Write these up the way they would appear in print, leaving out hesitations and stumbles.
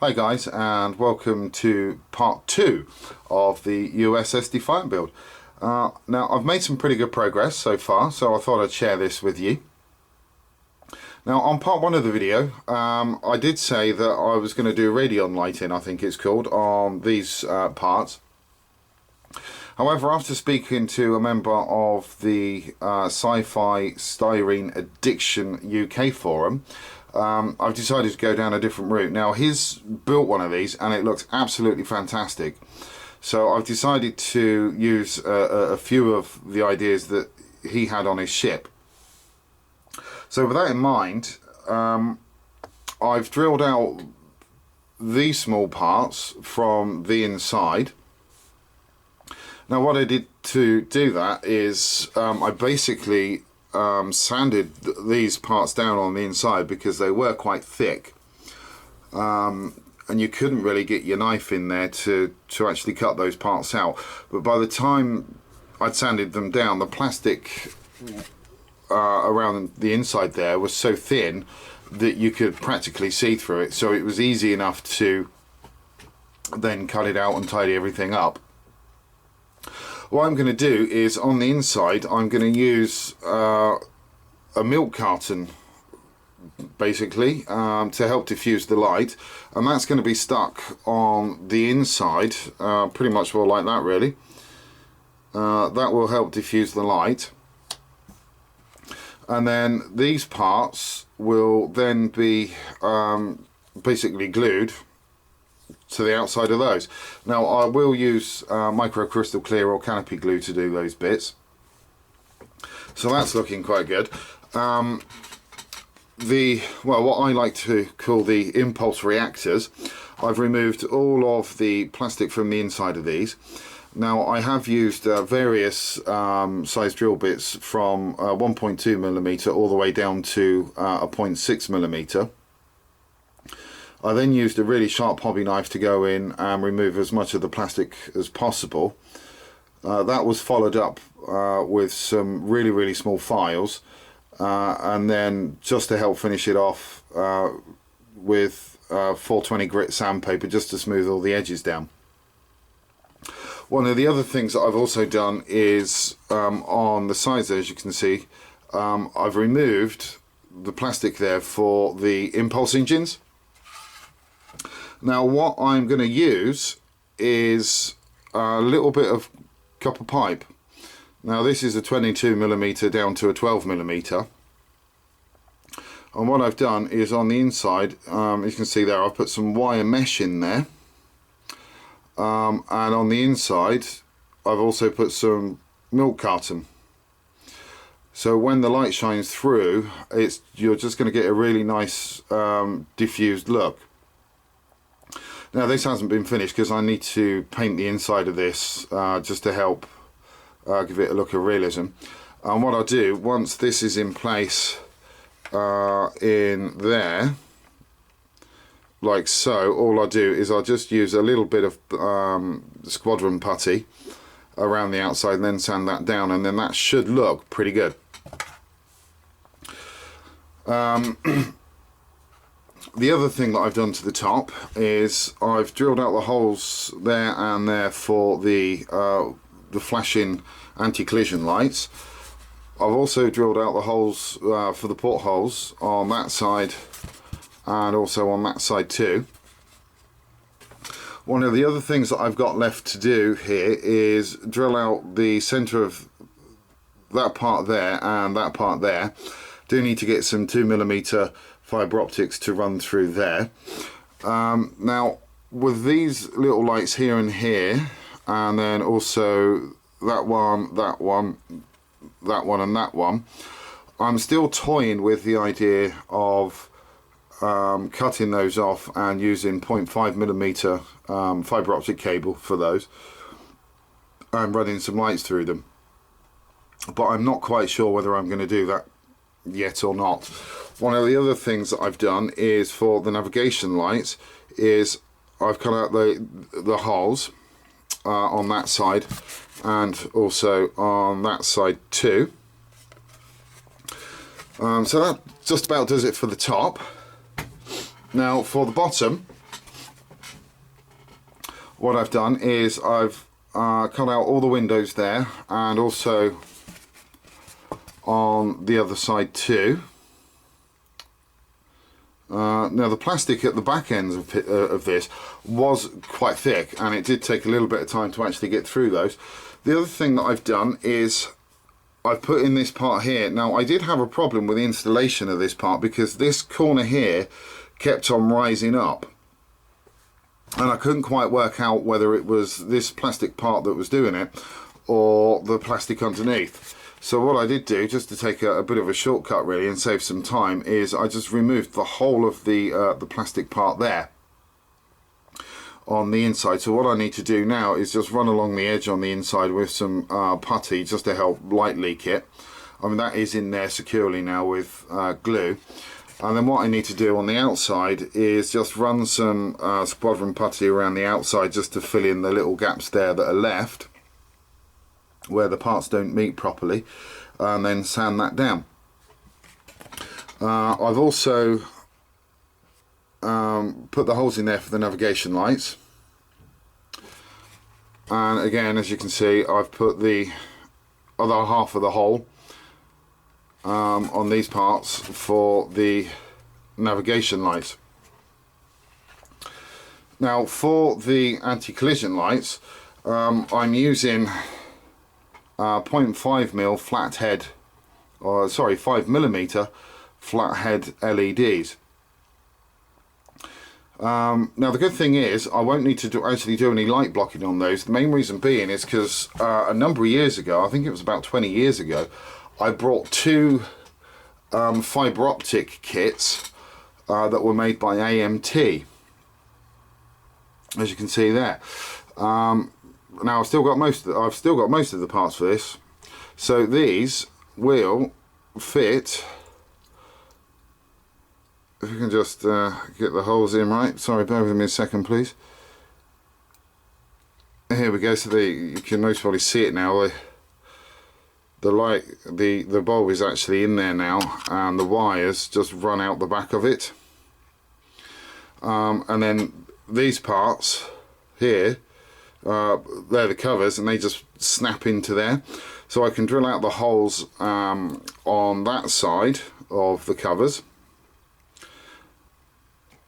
Hi guys, and welcome to part 2 of the USS Defiant build. Now I've made some pretty good progress so far, so I thought I'd share this with you. Now on part 1 of the video, I did say that I was going to do radion lighting, I think it's called, on these parts. However, after speaking to a member of the Sci-Fi Styrene Addiction UK forum, I've decided to go down a different route. Now he's built one of these and it looks absolutely fantastic, so I've decided to use a few of the ideas that he had on his ship. So with that in mind, I've drilled out these small parts from the inside. Now what I did to do that is I basically sanded these parts down on the inside because they were quite thick, and you couldn't really get your knife in there to actually cut those parts out. But by the time I'd sanded them down, the plastic around the inside there was so thin that you could practically see through it, so it was easy enough to then cut it out and tidy everything up. What I'm going to do is, on the inside, I'm going to use a milk carton, basically, to help diffuse the light, and that's going to be stuck on the inside, pretty much well like that really. That will help diffuse the light, and then these parts will then be basically glued to the outside of those. Now I will use micro crystal clear or canopy glue to do those bits, so that's looking quite good. Well, what I like to call the impulse reactors, I've removed all of the plastic from the inside of these. Now I have used various size drill bits from 1.2mm all the way down to a 0.6mm. I then used a really sharp hobby knife to go in and remove as much of the plastic as possible. That was followed up with some really small files, and then just to help finish it off with 420 grit sandpaper just to smooth all the edges down. One of the other things that I've also done is on the sides there, as you can see, I've removed the plastic there for the impulse engines. Now what I'm going to use is a little bit of copper pipe. Now this is a 22mm down to a 12mm, and what I've done is on the inside, you can see there, I've put some wire mesh in there, and on the inside I've also put some milk carton. So when the light shines through, you're just going to get a really nice diffused look. Now this hasn't been finished because I need to paint the inside of this just to help give it a look of realism. And what I'll do, once this is in place in there, like so, all I'll do is I'll just use a little bit of squadron putty around the outside and then sand that down, and then that should look pretty good. The other thing that I've done to the top is I've drilled out the holes there and there for the flashing anti-collision lights. I've also drilled out the holes for the portholes on that side and also on that side too. One of the other things that I've got left to do here is drill out the centre of that part there and that part there. Do need to get some 2mm fibre optics to run through there. Now with these little lights here and here, and then also that one, that one and that one. I'm still toying with the idea of cutting those off and using 0.5mm fibre optic cable for those and running some lights through them, but I'm not quite sure whether I'm going to do that yet or not. One of the other things that I've done is for the navigation lights is I've cut out the holes on that side and also on that side too. So that just about does it for the top. Now for the bottom, what I've done is I've cut out all the windows there and also on the other side too. Now the plastic at the back ends of this was quite thick, and it did take a little bit of time to actually get through those. The other thing that I've done is I've put in this part here. Now I did have a problem with the installation of this part because this corner here kept on rising up, and I couldn't quite work out whether it was this plastic part that was doing it or the plastic underneath. So what I did do, just to take a bit of a shortcut really and save some time, is I just removed the whole of the plastic part there on the inside. So what I need to do now is just run along the edge on the inside with some putty just to help light leak it. I mean, that is in there securely now with glue. And then what I need to do on the outside is just run some squadron putty around the outside just to fill in the little gaps there that are left where the parts don't meet properly, and then sand that down. I've also put the holes in there for the navigation lights, and again, as you can see, I've put the other half of the hole on these parts for the navigation lights. Now for the anti-collision lights, I'm using 0.5mm flathead, or sorry, 5mm flathead LEDs. Now the good thing is I won't need to actually do any light blocking on those. The main reason being is because a number of years ago, I think it was about 20 years ago, I brought two fibre optic kits that were made by AMT, as you can see there. Now I've still got most of the parts for this, so these will fit. If you can just get the holes in right. Sorry, bear with me a second, please. Here we go. So you can most probably see it now. The light, the bulb is actually in there now, and the wires just run out the back of it. And then these parts here, they're the covers, and they just snap into there. So I can drill out the holes on that side of the covers,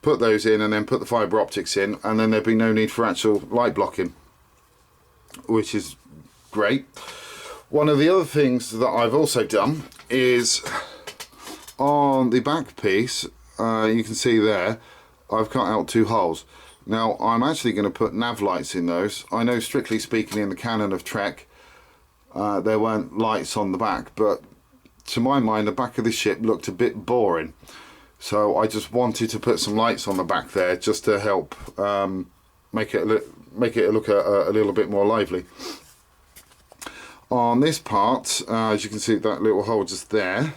put those in, and then put the fibre optics in, and then there'd be no need for actual light blocking, which is great. One of the other things that I've also done is on the back piece, you can see there, I've cut out two holes. Now I'm actually going to put nav lights in those. I know, strictly speaking, in the canon of Trek there weren't lights on the back, but to my mind the back of the ship looked a bit boring, so I just wanted to put some lights on the back there just to help make it look a little bit more lively. On this part, as you can see, that little hole just there,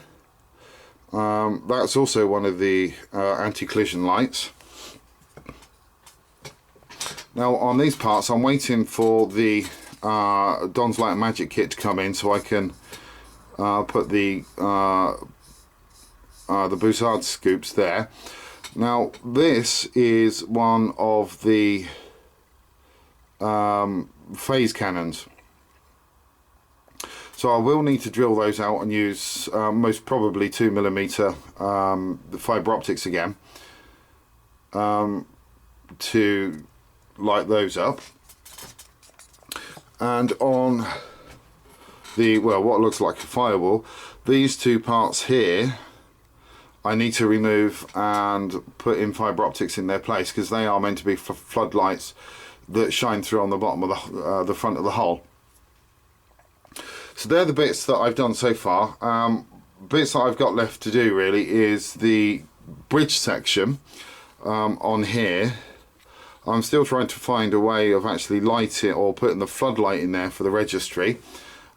that's also one of the anti-collision lights. Now on these parts, I'm waiting for the Don's Light and Magic kit to come in so I can put the Bussard scoops there. Now this is one of the phase cannons, so I will need to drill those out and use most probably 2mm the fibre optics again to light those up. And on the, well, what looks like a firewall, these two parts here I need to remove and put in fibre optics in their place, because they are meant to be floodlights that shine through on the bottom of the front of the hull. So they're the bits that I've done so far. Bits that I've got left to do really is the bridge section on here. I'm still trying to find a way of actually lighting or putting the floodlight in there for the registry.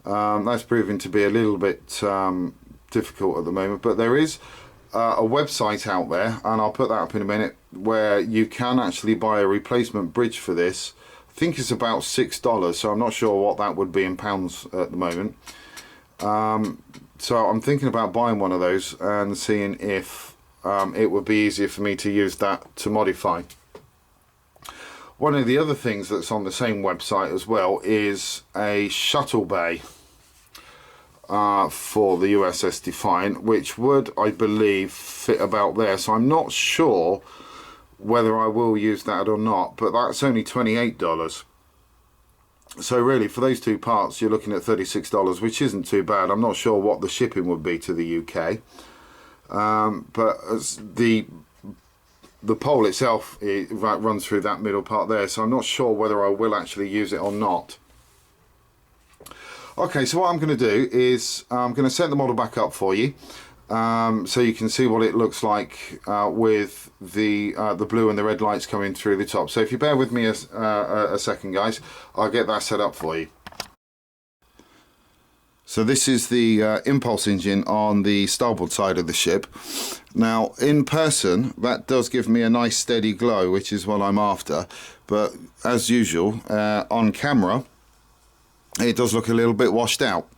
That's proving to be a little bit difficult at the moment, but there is a website out there, and I'll put that up in a minute, where you can actually buy a replacement bridge for this. I think it's about $6, so I'm not sure what that would be in pounds at the moment. So I'm thinking about buying one of those and seeing if it would be easier for me to use that to modify. One of the other things that's on the same website as well is a shuttle bay for the USS Defiant, which would, I believe, fit about there. So I'm not sure whether I will use that or not, but that's only $28. So really, for those two parts, you're looking at $36, which isn't too bad. I'm not sure what the shipping would be to the UK, but the pole itself, it runs through that middle part there, so I'm not sure whether I will actually use it or not. Okay, so what I'm going to do is I'm going to set the model back up for you, so you can see what it looks like with the blue and the red lights coming through the top. So if you bear with me a second, guys, I'll get that set up for you. So this is the impulse engine on the starboard side of the ship. Now in person that does give me a nice steady glow, which is what I'm after, but as usual on camera it does look a little bit washed out,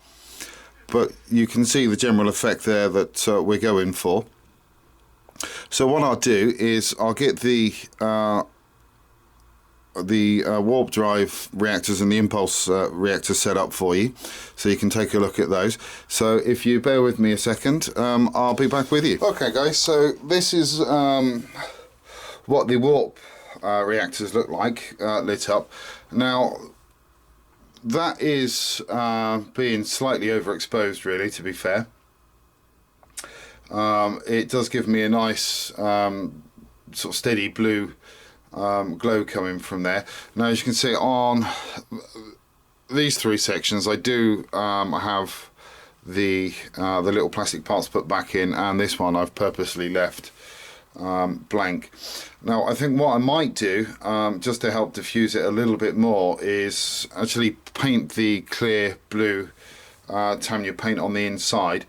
but you can see the general effect there that we're going for. So what I'll do is I'll get the warp drive reactors and the impulse reactor set up for you, so you can take a look at those. So if you bear with me a second, I'll be back with you. Okay guys, so this is what the warp reactors look like lit up. Now that is being slightly overexposed, really, to be fair. It does give me a nice sort of steady blue glow coming from there. Now as you can see on these three sections, I do have the little plastic parts put back in, and this one I've purposely left blank. Now I think what I might do, just to help diffuse it a little bit more, is actually paint the clear blue Tamiya paint on the inside,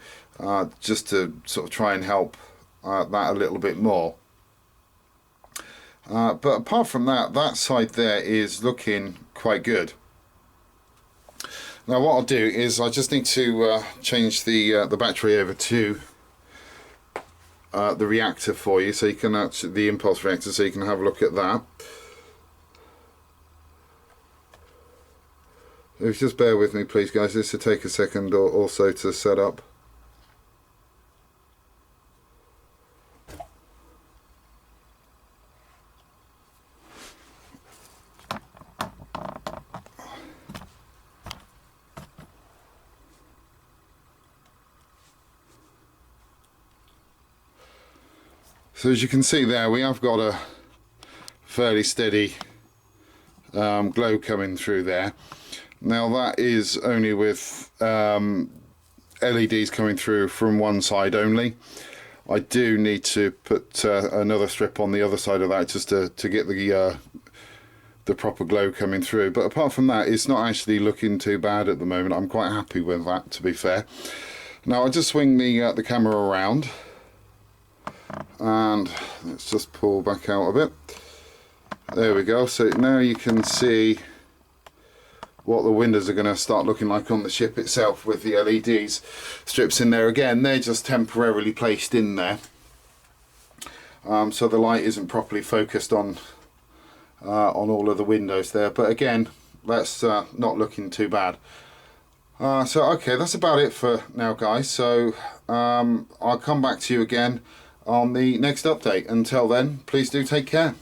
just to sort of try and help that a little bit more. But apart from that, that side there is looking quite good. Now what I'll do is I just need to change the battery over to the reactor for you, so you can actually, the impulse reactor, so you can have a look at that. If you just bear with me please guys, this will take a second or so to set up. So as you can see there, we have got a fairly steady glow coming through there. Now that is only with LEDs coming through from one side only. I do need to put another strip on the other side of that just to get the proper glow coming through. But apart from that, it's not actually looking too bad at the moment. I'm quite happy with that, to be fair. Now I'll just swing the camera around, and let's just pull back out a bit. There we go. So now you can see what the windows are going to start looking like on the ship itself, with the LEDs strips in there. Again, they're just temporarily placed in there, so the light isn't properly focused on all of the windows there. But again, that's not looking too bad. So okay, that's about it for now guys. So I'll come back to you again on the next update. Until then, please do take care.